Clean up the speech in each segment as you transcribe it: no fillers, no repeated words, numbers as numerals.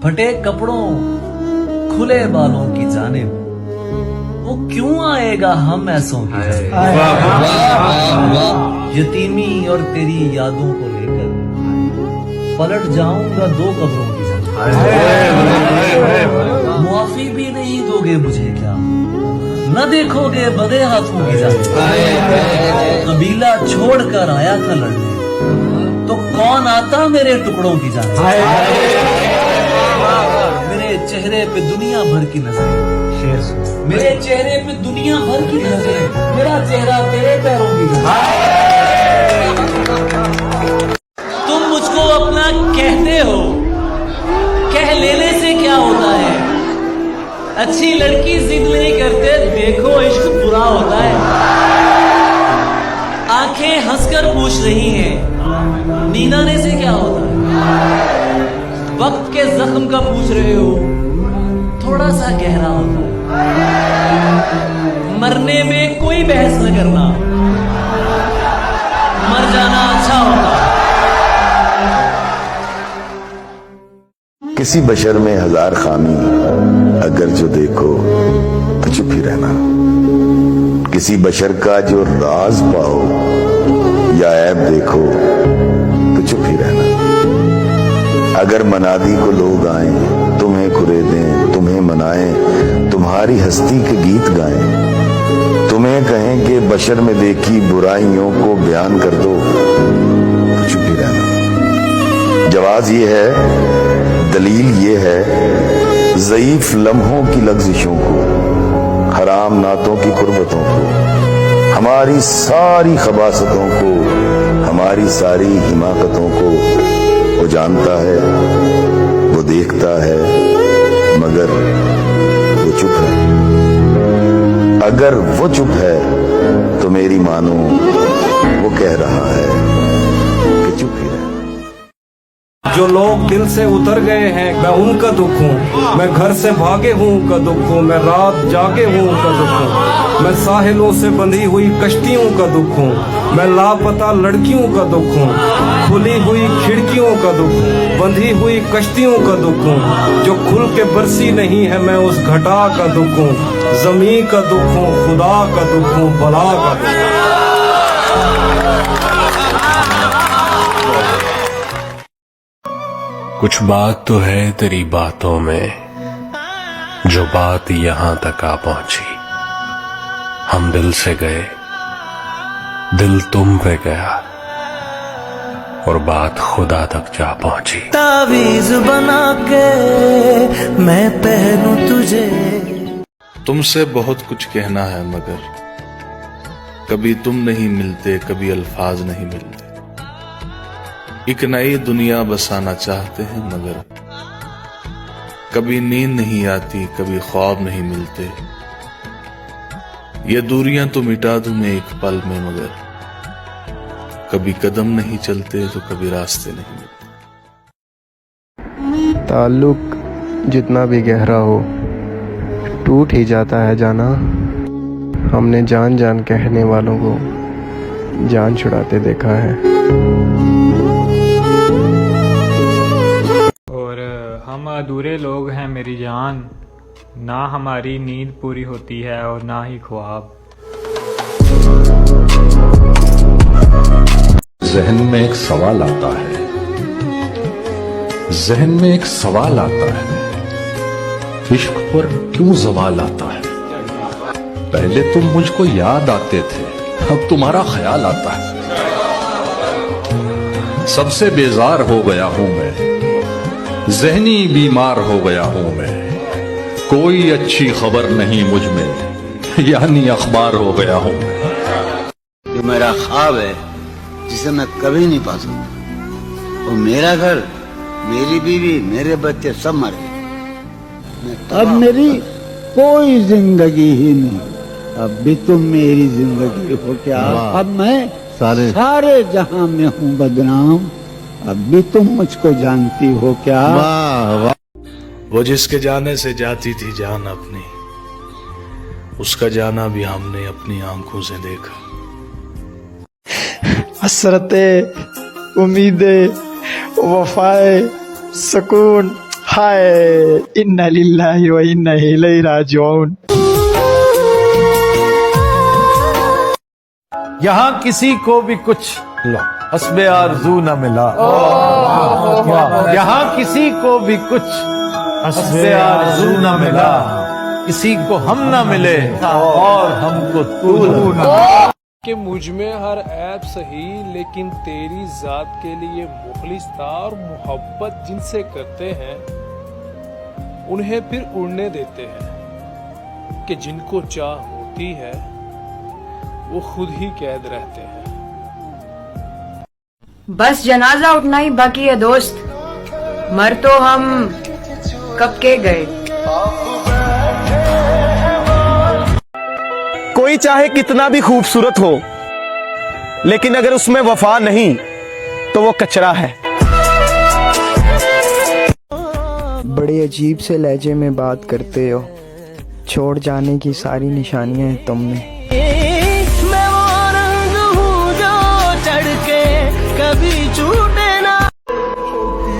फटे कपड़ों खुले बालों की जानिब वो क्यों आएगा हम ऐसों की यतीमी और तेरी यादों को लेकर पलट जाऊंगा दो कब्रों की जानिब। मुआफी भी नहीं दोगे मुझे क्या, न देखोगे बदे हाथों की जानिब। कबीला छोड़कर आया था लड़ने, तो कौन आता मेरे टुकड़ों की जानिब। मेरे चेहरे पे दुनिया भर की नजरें, मेरे चेहरे पे दुनिया भर की नजरें, मेरा चेहरा तेरे पैरों की नजरें। तुम मुझको अपना कहते हो, कह लेने से क्या होता है। अच्छी लड़की जिद नहीं करते, देखो इश्क बुरा होता है। आंखें हंसकर पूछ रही हैं, नींद आने से क्या होता है। वक्त के जख्म का पूछ रहे हो, थोड़ा सा गहरा होता है। मरने में कोई बहस न करना, मर जाना अच्छा होता है। किसी बशर में हजार खामी अगर जो देखो तो चुप ही रहना। किसी बशर का जो राज पाओ या ऐब देखो तो चुप ही रहना। अगर मनादी को लोग आए, तुम्हें कुरेदें, तुम्हें मनाएं, तुम्हारी हस्ती के गीत गाएं, तुम्हें कहें कि बशर में देखी बुराइयों को बयान कर दो तो चुप ही रहना। जवाब ये है, दलील ये है, ज़ईफ लम्हों की लग़ज़िशों को, हराम नातों की कुर्बतों को, हमारी सारी खबासतों को, हमारी सारी हिमाकतों को वो जानता है, वो देखता है, मगर वो चुप है। अगर वो चुप है तो मेरी मानो वो कह रहा है कि चुप ही रहे। जो लोग दिल से उतर गए हैं मैं उनका दुख हूँ, मैं घर से भागे हूँ उनका दुख हूँ, मैं रात जागे हूँ उनका दुख हूँ, मैं साहिलों से बंधी हुई कश्तियों का दुख हूँ, मैं लापता लड़कियों का दुख हूँ, खुली हुई खिड़कियों का दुख हूँ, बंधी हुई कश्तियों का दुख हूँ, जो खुल के बरसी नहीं है मैं उस घटा का दुख हूँ, जमीन का दुख हूँ, खुदा का दुख हूँ, बला का दुख हूँ। कुछ बात तो है तेरी बातों में, जो बात यहां तक आ पहुंची। हम दिल से गए, दिल तुम पे गया, और बात खुदा तक जा पहुंची। तावीज़ बना के मैं पहनूं तुझे। तुमसे बहुत कुछ कहना है मगर कभी तुम नहीं मिलते, कभी अल्फाज नहीं मिलते। एक नई दुनिया बसाना चाहते हैं मगर कभी नींद नहीं आती, कभी ख्वाब नहीं मिलते। ये दूरियां तो मिटा दूं मैं एक पल में, मगर कभी कदम नहीं चलते तो कभी रास्ते नहीं मिलते। ताल्लुक जितना भी गहरा हो टूट ही जाता है जाना। हमने जान जान कहने वालों को जान छुड़ाते देखा है। और हम अधूरे लोग हैं मेरी जान, ना हमारी नींद पूरी होती है और ना ही ख्वाब। जहन में एक सवाल आता है, जहन में एक सवाल आता है, इश्क पर क्यों सवाल आता है। पहले तुम मुझको याद आते थे, अब तुम्हारा ख्याल आता है। सबसे बेजार हो गया हूं मैं, जहनी बीमार हो गया हूं मैं। कोई अच्छी खबर नहीं मुझ में, यानी अखबार हो गया हूं मैं। जो मेरा ख्वाब है जिसे मैं कभी नहीं पा सकता, वो मेरा घर, मेरी बीवी, मेरे बच्चे सब मर गए। अब मेरी कोई जिंदगी ही नहीं। अब भी तुम मेरी जिंदगी हो क्या। अब मैं सारे जहां में हूँ बदनाम, अब भी तुम मुझको जानती हो क्या। वो जिसके जाने से जाती थी जान अपनी, उसका जाना भी हमने अपनी आंखों से देखा। हसरतें, उम्मीदें, वफाएं, सुकून हाय इन्ना लिल्लाहि व इन्ना इलैहि राजिऊन। यहाँ किसी को भी कुछ हस्बे आरज़ू न मिला, यहाँ किसी को भी कुछ हस्बे आरज़ू न मिला, किसी को हम न मिले और हमको तू न। कि मुझ में हर ऐप सही, लेकिन तेरी जात के लिए मुखलिस था, और मोहब्बत जिनसे करते हैं उन्हें फिर उड़ने देते हैं, कि जिनको चाह होती है वो खुद ही कैद रहते हैं। बस जनाजा उठना ही बाकी है दोस्त, मर तो हम कब के गए। कोई चाहे कितना भी खूबसूरत हो, लेकिन अगर उसमें वफा नहीं तो वो कचरा है। बड़े अजीब से लहजे में बात करते हो, छोड़ जाने की सारी निशानियां हैं तुम में। मैं वो रंग हूँ जो चढ़ के कभी छूटे ना।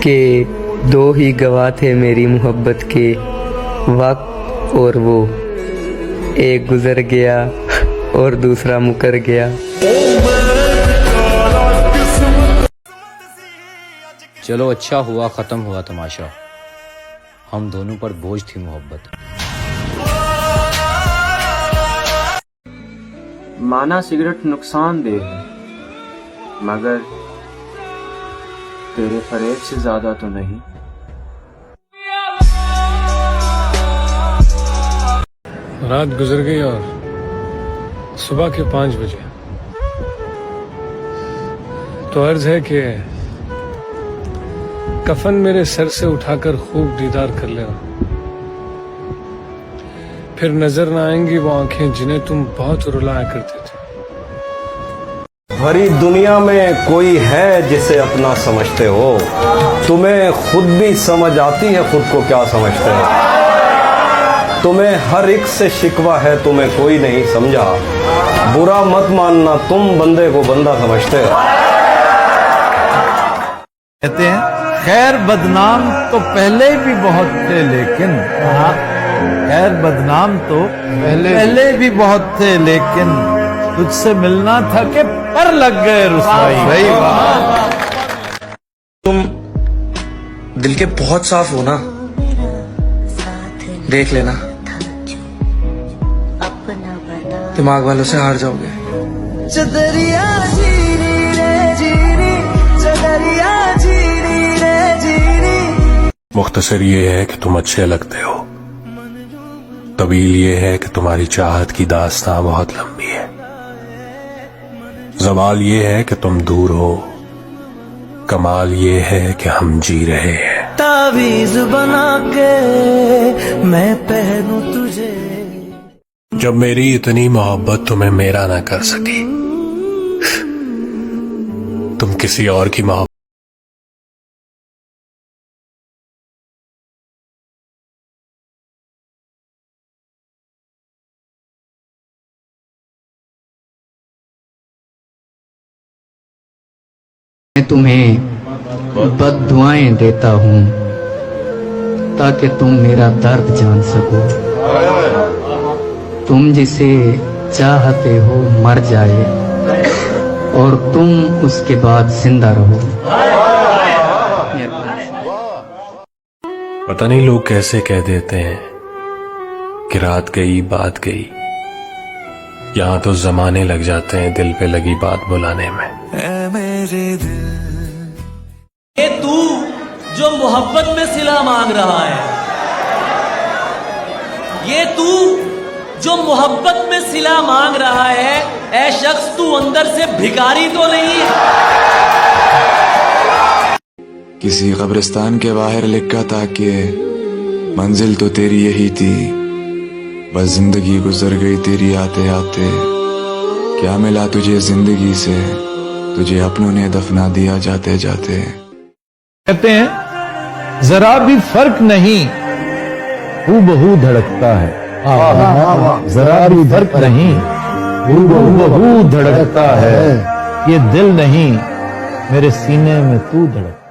के दो ही गवाह थे मेरी मोहब्बत के, वक्त और वो, एक गुजर गया और दूसरा मुकर गया। चलो अच्छा हुआ खत्म हुआ तमाशा, हम दोनों पर बोझ थी मोहब्बत। माना सिगरेट नुकसानदेह है, मगर तेरे फरेब से ज्यादा तो नहीं। रात गुजर गई और सुबह के 5 बजे, तो अर्ज है कि कफन मेरे सर से उठाकर खूब दीदार कर लेना, फिर नजर न आएंगी वो आंखें जिन्हें तुम बहुत रुलाया करते थे। भरी दुनिया में कोई है जिसे अपना समझते हो, तुम्हें खुद भी समझ आती है खुद को क्या समझते हो। तुम्हें हर एक से शिकवा है, तुम्हें कोई नहीं समझा, बुरा मत मानना तुम बंदे को बंदा समझते हो। कहते हैं खैर बदनाम तो पहले भी बहुत थे, लेकिन खैर बदनाम तो पहले भी बहुत थे, लेकिन तुझसे मिलना था कि पर लग गए रुसवाई। तुम दिल के बहुत साफ हो ना, देख लेना दिमाग वालों से हार जाओगे। चदरिया जीरी रे जीरी, चदरिया जीरी रे जीरी। मुख्तसर ये है कि तुम अच्छे लगते हो, तवील ये है कि तुम्हारी चाहत की दास्तां बहुत लंबी है, जवाल ये है कि तुम दूर हो, कमाल ये है कि हम जी रहे हैं। तावीज बना के मैं पहनूं तुझे। जब मेरी इतनी मोहब्बत तुम्हें मेरा ना कर सकी, तुम किसी और की मोहब्बत मैं तुम्हें बद्दुआएं देता हूँ ताकि तुम मेरा दर्द जान सको। तुम जिसे चाहते हो मर जाए और तुम उसके बाद जिंदा रहो। पता नहीं लोग कैसे कह देते हैं कि रात गई बात गई, यहाँ तो जमाने लग जाते हैं दिल पे लगी बात बुलाने में। मेरे दिल ये तू जो मोहब्बत में सिला मांग रहा है, ये तू जो मोहब्बत में सिला मांग रहा है, ऐ शख्स तू अंदर से भिखारी तो नहीं है। किसी कब्रिस्तान के बाहर लिखा था कि मंजिल तो तेरी यही थी, बस जिंदगी गुजर गई तेरी आते आते। क्या मिला तुझे जिंदगी से, तुझे अपनों ने दफना दिया जाते जाते। कहते हैं जरा भी फर्क नहीं, हूबहू धड़कता है। जरा भी फर्क नहीं, हूबहू धड़कता है। ये दिल नहीं मेरे सीने में तू धड़कता।